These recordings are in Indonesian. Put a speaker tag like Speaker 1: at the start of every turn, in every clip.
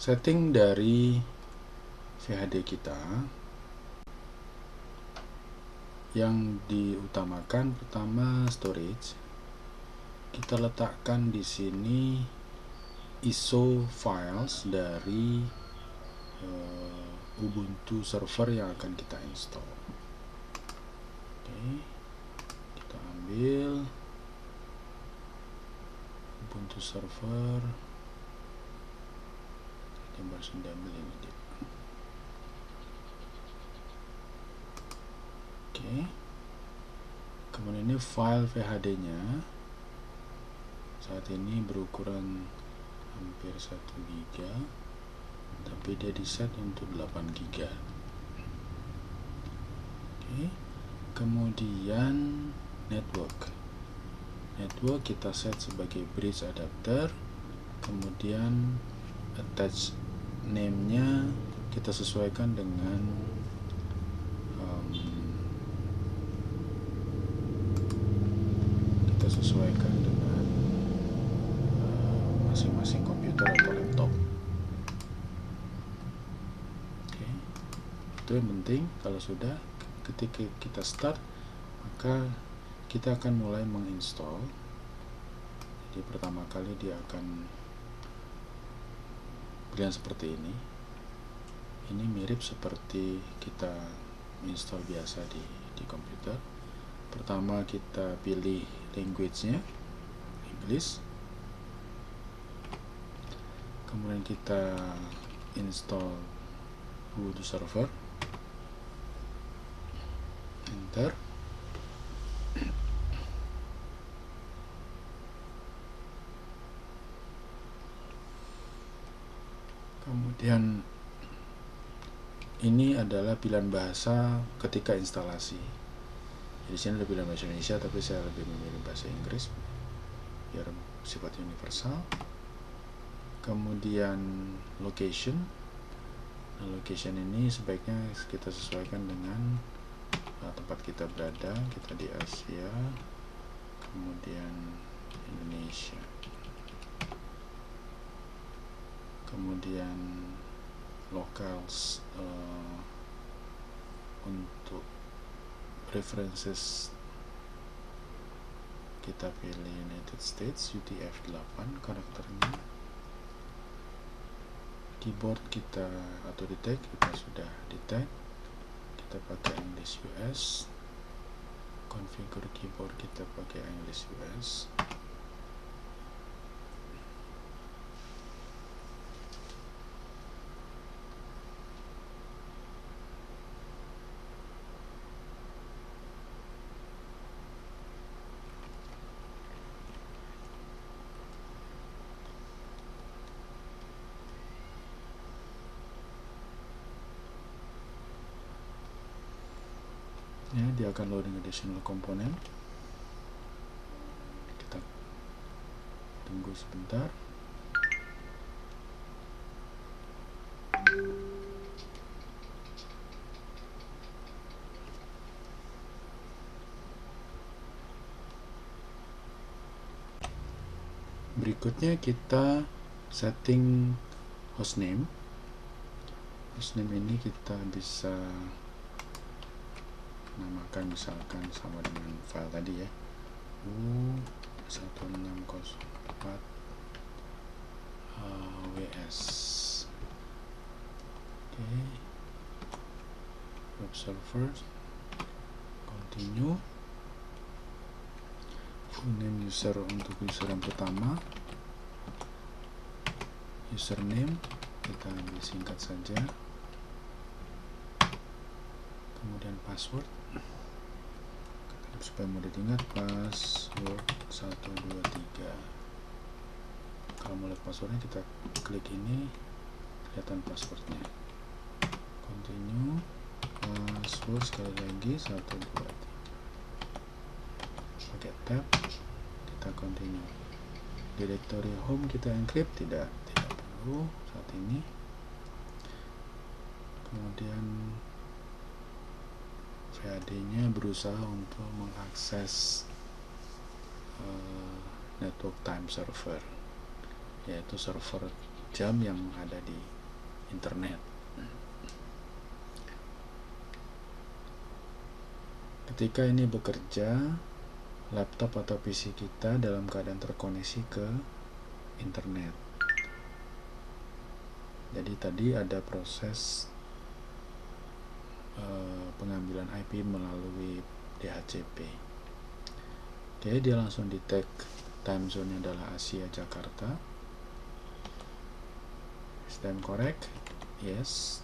Speaker 1: setting dari VHD kita yang diutamakan pertama storage. Kita letakkan di sini ISO files dari Ubuntu server yang akan kita install. Oke, kita ambil Ubuntu server, kita baru ambil ini dia. Oke, kemudian ini file VHD nya saat ini berukuran hampir 1 GB, tapi dia di set untuk 8 GB. Oke, kemudian network kita set sebagai bridge adapter, kemudian attach name nya kita sesuaikan dengan masing-masing komputer atau laptop. Oke, itu yang penting. Kalau sudah, ketika kita start, maka kita akan mulai menginstall. Jadi pertama kali dia akan pilihan seperti ini. Ini mirip seperti kita install biasa di komputer. Pertama kita pilih language-nya English, kemudian kita install Ubuntu server, enter. Kemudian ini adalah pilihan bahasa ketika instalasi. Di sini ada pilihan bahasa Indonesia, tapi saya lebih memilih bahasa Inggris biar sifatnya universal. Kemudian location. Nah, location ini sebaiknya kita sesuaikan dengan tempat kita berada. Kita di Asia, kemudian Indonesia, kemudian locals untuk preferences kita pilih United States, UTF-8 karakternya. Keyboard kita atau di tag kita sudah di tag, kita pakai English US. Configure keyboard kita pakai English US. Ya, dia akan loading additional komponen. Kita tunggu sebentar. Berikutnya kita setting hostname. Hostname ini kita bisa namakan misalkan sama dengan file tadi ya, U1604 WS. Oke, web server, continue. Full name user untuk user yang pertama, username kita ambil singkat saja, kemudian password supaya mudah diingat, password 123. Kalau mau lihat passwordnya kita klik ini, kelihatan passwordnya. Continue, password sekali lagi 123, pakai tab, kita continue. Directory home kita encrypt, tidak perlu saat ini. Kemudian VHD-nya berusaha untuk mengakses network time server, yaitu server jam yang ada di internet. Ketika ini bekerja, laptop atau PC kita dalam keadaan terkoneksi ke internet. Jadi tadi ada proses pengambilan IP melalui DHCP. Oke, dia langsung di tag time zone adalah Asia Jakarta. Is time correct? Yes.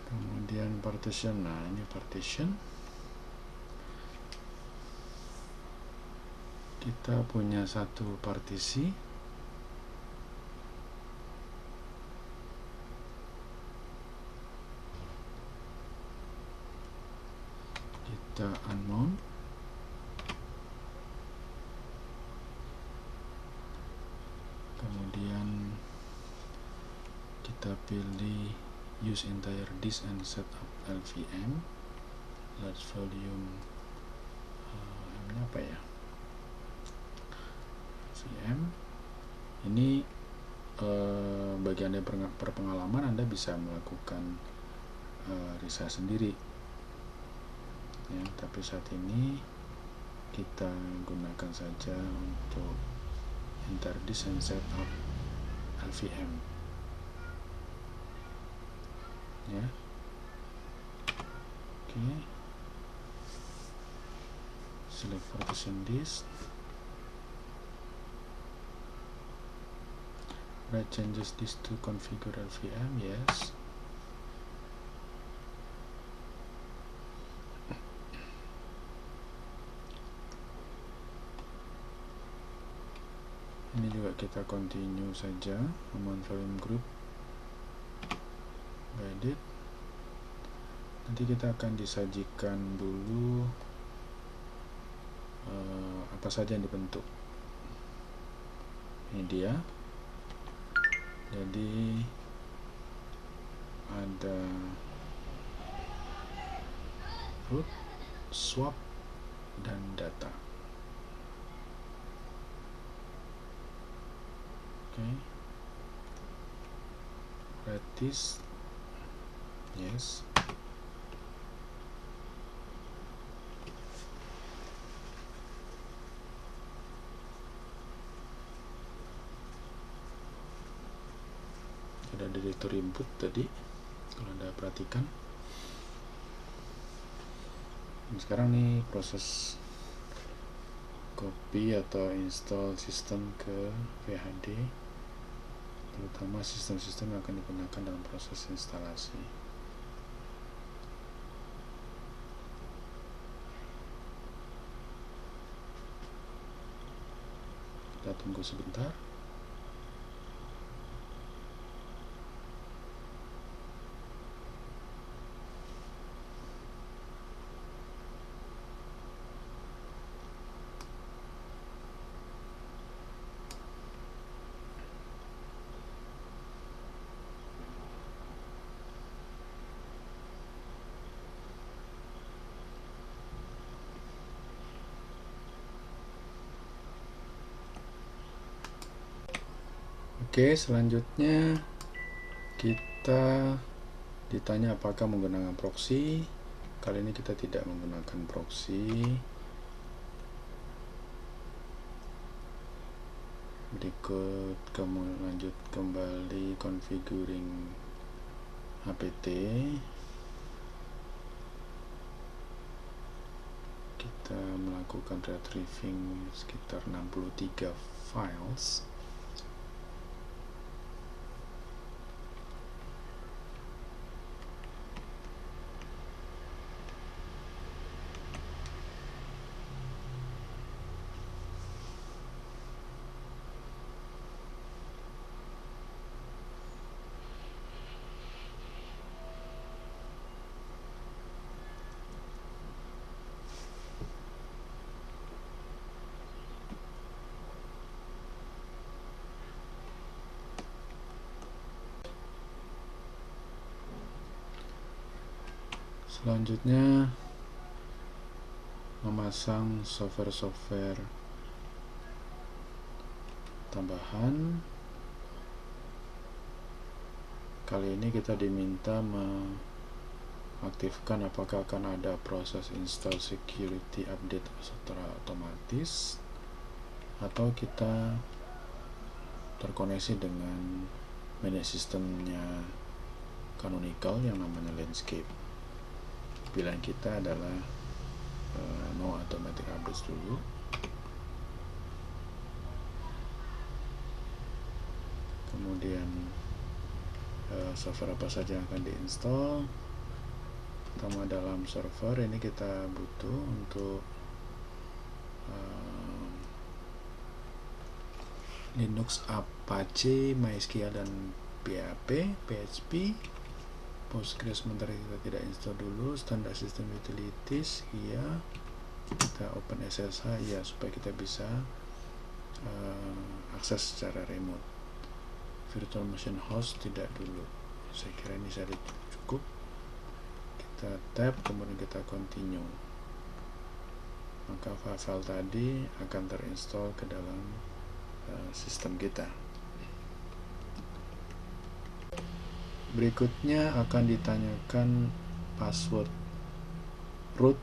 Speaker 1: Kemudian partition, nah ini partition. Kita punya satu partisi. Kita unknown. Kemudian kita pilih use entire disk and set up LVM. Large volume M-nya apa ya? VM. Ini bagi Anda yang berpengalaman, Anda bisa melakukan resize sendiri ya, tapi saat ini kita gunakan saja untuk enter disk and set up LVM ya. Oke, select partition disk, write changes disk to configure LVM, yes. Ini juga kita continue saja, amount volume group, edit. Nanti kita akan disajikan dulu apa saja yang dibentuk. Ini dia. Jadi ada root, swap, dan data. Oke, practice, yes. Ada directory input tadi, kalau Anda perhatikan. Dan sekarang nih proses copy atau install sistem ke VHD, terutama sistem-sistem yang akan digunakan dalam proses instalasi. Kita tunggu sebentar. Oke, selanjutnya kita ditanya apakah menggunakan proxy. Kali ini kita tidak menggunakan proxy. Berikut kamu lanjut kembali configuring apt. Kita melakukan retrieving sekitar 63 files. Selanjutnya memasang software tambahan. Kali ini kita diminta mengaktifkan apakah akan ada proses install security update secara otomatis atau kita terkoneksi dengan manage sistemnya Canonical yang namanya Landscape. Pilihan kita adalah no automatic updates dulu. Kemudian software apa saja yang akan diinstal. Pertama, dalam server ini kita butuh untuk Linux, Apache, MySQL dan PHP. Postgres sementara kita tidak install dulu. Standard System Utilities iya. Kita open SSH ya, supaya kita bisa akses secara remote. Virtual machine host tidak dulu. Saya kira ini sudah cukup. Kita tab, kemudian kita continue. Maka file tadi akan terinstall ke dalam sistem kita. Berikutnya akan ditanyakan password root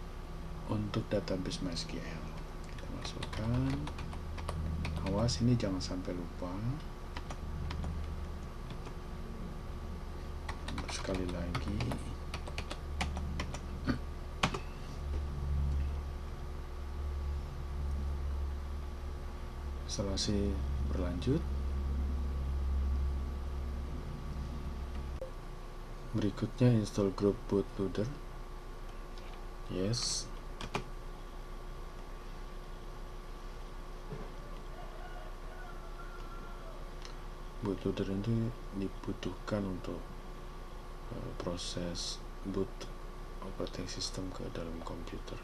Speaker 1: untuk database MySQL. Kita masukkan. Awas, ini jangan sampai lupa. Sekali lagi. Instalasi berlanjut. Berikutnya install group bootloader. Yes. Bootloader itu dibutuhkan untuk proses boot operating system ke dalam komputer.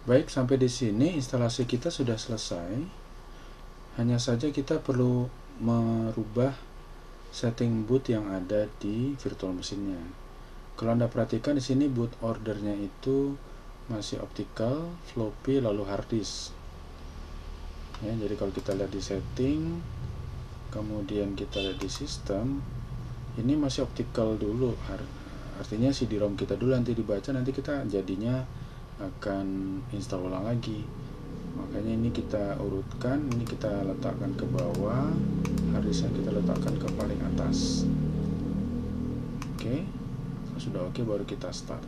Speaker 1: Baik, sampai di sini instalasi kita sudah selesai. Hanya saja kita perlu merubah setting boot yang ada di virtual mesinnya. Kalau Anda perhatikan di sini boot ordernya itu masih optical, floppy, lalu hard disk. Ya, jadi kalau kita lihat di setting, kemudian kita lihat di sistem, ini masih optical dulu. Artinya CD-ROM kita dulu nanti dibaca, nanti kita jadinya akan install ulang lagi. Makanya ini kita urutkan, ini kita letakkan ke bawah, harddisknya kita letakkan ke paling atas. Oke, sudah oke, baru kita start.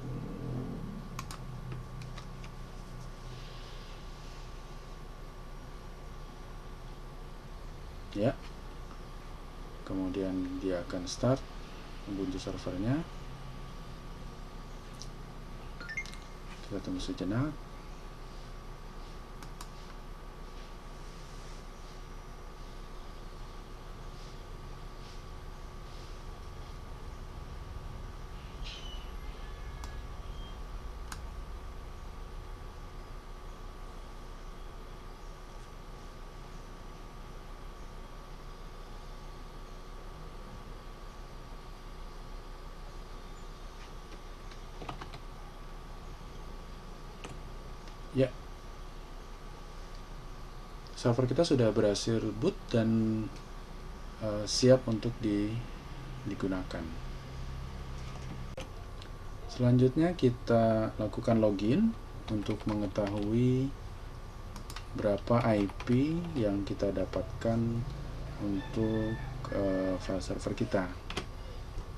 Speaker 1: Ya, kemudian dia akan start Ubuntu servernya. Kita tunggu sejenak. Ya, server kita sudah berhasil boot dan siap untuk digunakan. Selanjutnya kita lakukan login untuk mengetahui berapa IP yang kita dapatkan untuk file server kita.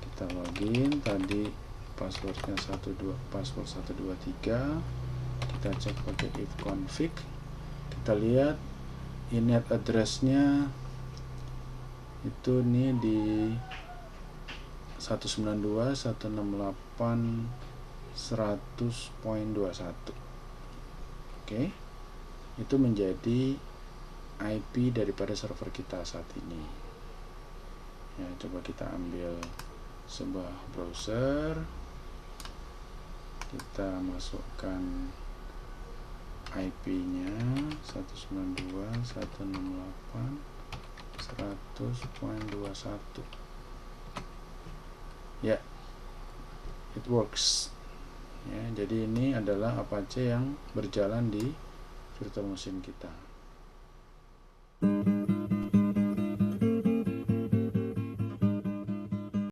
Speaker 1: Kita login, tadi passwordnya 123. Kita cek pakai ifconfig. Kita lihat init address-nya itu nih di 192.168.100.21. Oke, itu menjadi IP daripada server kita saat ini. Ya, coba kita ambil sebuah browser, kita masukkan IP-nya 192.168.100.21. Ya, it works. Ya, jadi ini adalah Apache yang berjalan di virtual machine kita.